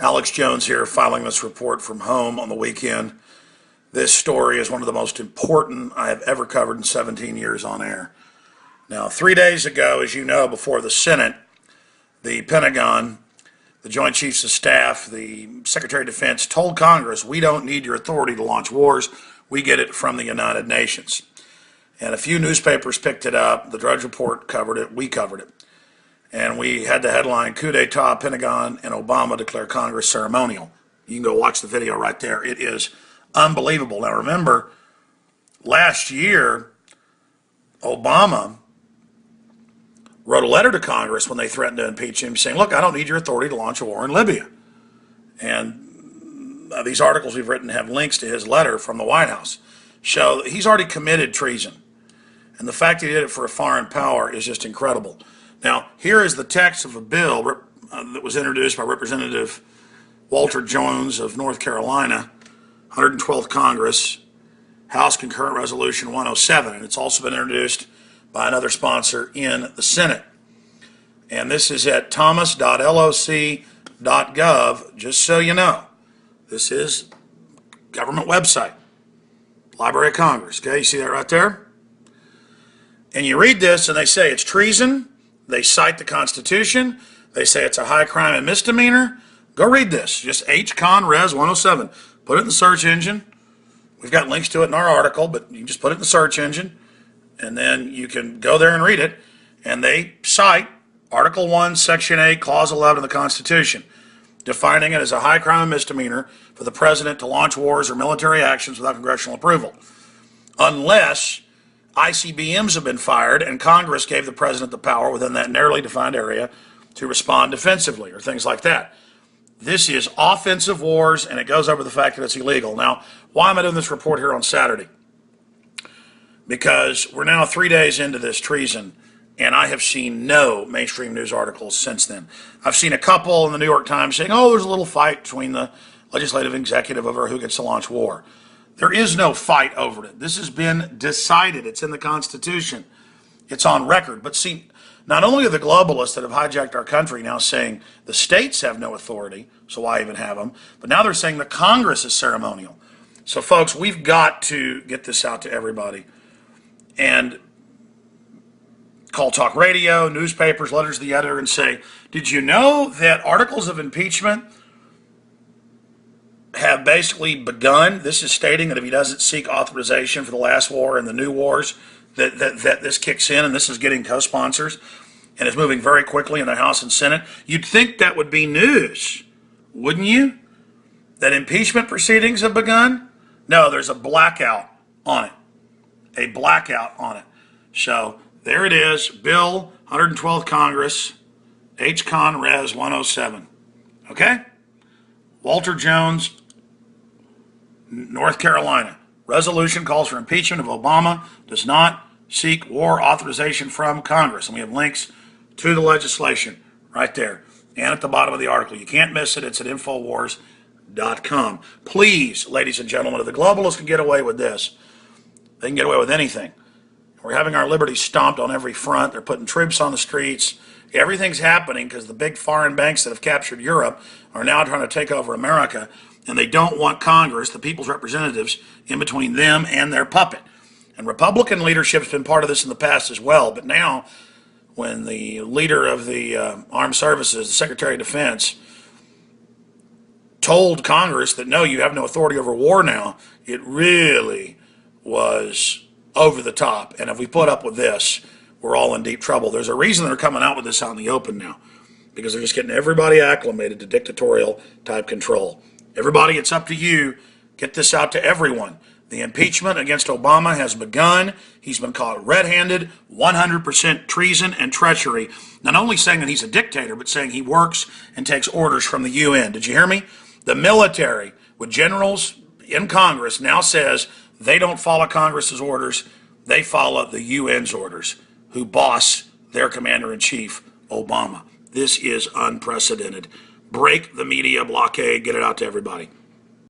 Alex Jones here, filing this report from home on the weekend. This story is one of the most important I have ever covered in 17 years on air. Now, 3 days ago, as you know, before the Senate, the Pentagon, the Joint Chiefs of Staff, the Secretary of Defense told Congress, we don't need your authority to launch wars. We get it from the United Nations. And a few newspapers picked it up. The Drudge Report covered it. We covered it. And we had the headline, Coup d'etat, Pentagon and Obama declare Congress ceremonial. You can go watch the video right there. It is unbelievable. Now remember, last year, Obama wrote a letter to Congress when they threatened to impeach him saying, look, I don't need your authority to launch a war in Libya. And these articles we've written have links to his letter from the White House. Show that he's already committed treason. And the fact that he did it for a foreign power is just incredible. Now, here is the text of a bill that was introduced by Representative Walter Jones of North Carolina, 112th Congress, House Concurrent Resolution 107. And it's also been introduced by another sponsor in the Senate. And this is at thomas.loc.gov, just so you know. This is government website, Library of Congress. Okay, you see that right there? And you read this and they say it's treason. They cite the Constitution. They say it's a high crime and misdemeanor. Go read this. Just H-Con Res 107. Put it in the search engine. We've got links to it in our article, but you can just put it in the search engine, and then you can go there and read it. And they cite Article 1, Section 8, Clause 11 of the Constitution, defining it as a high crime and misdemeanor for the president to launch wars or military actions without congressional approval, unless ICBMs have been fired and Congress gave the president the power within that narrowly defined area to respond defensively or things like that. This is offensive wars, and it goes over the fact that it's illegal. Now, why am I doing this report here on Saturday? Because we're now 3 days into this treason, and I have seen no mainstream news articles since then. I've seen a couple in the New York Times saying, oh, there's a little fight between the legislative and executive over who gets to launch war. There is no fight over it. This has been decided. It's in the Constitution. It's on record. But see, not only are the globalists that have hijacked our country now saying the states have no authority, so why even have them, but now they're saying the Congress is ceremonial. So folks, we've got to get this out to everybody. And call talk radio, newspapers, letters to the editor, and say, did you know that articles of impeachment have basically begun? This is stating that if he doesn't seek authorization for the last war and the new wars, that this kicks in, and this is getting co-sponsors, and is moving very quickly in the House and Senate. You'd think that would be news, wouldn't you? That impeachment proceedings have begun? No, there's a blackout on it. A blackout on it. So there it is, Bill 112th Congress, H-Con Res 107. Okay? Walter Jones, North Carolina. Resolution calls for impeachment of Obama, does not seek war authorization from Congress. And we have links to the legislation right there and at the bottom of the article. You can't miss it. It's at Infowars.com. Please, ladies and gentlemen, if the globalists can get away with this, they can get away with anything. We're having our liberties stomped on every front. They're putting troops on the streets. Everything's happening because the big foreign banks that have captured Europe are now trying to take over America, and they don't want Congress, the people's representatives, in between them and their puppet. And Republican leadership has been part of this in the past as well, but now when the leader of the armed services, the Secretary of Defense, told Congress that no, you have no authority over war now, it really was over the top. And if we put up with this, we're all in deep trouble. There's a reason they're coming out with this out in the open now, because they're just getting everybody acclimated to dictatorial type control. Everybody, it's up to you. Get this out to everyone. The impeachment against Obama has begun. He's been caught red-handed, 100% treason and treachery. Not only saying that he's a dictator, but saying he works and takes orders from the UN. Did you hear me? The military, with generals in Congress, now says they don't follow Congress's orders. They follow the UN's orders, who boss their commander-in-chief, Obama. This is unprecedented. Break the media blockade. Get it out to everybody.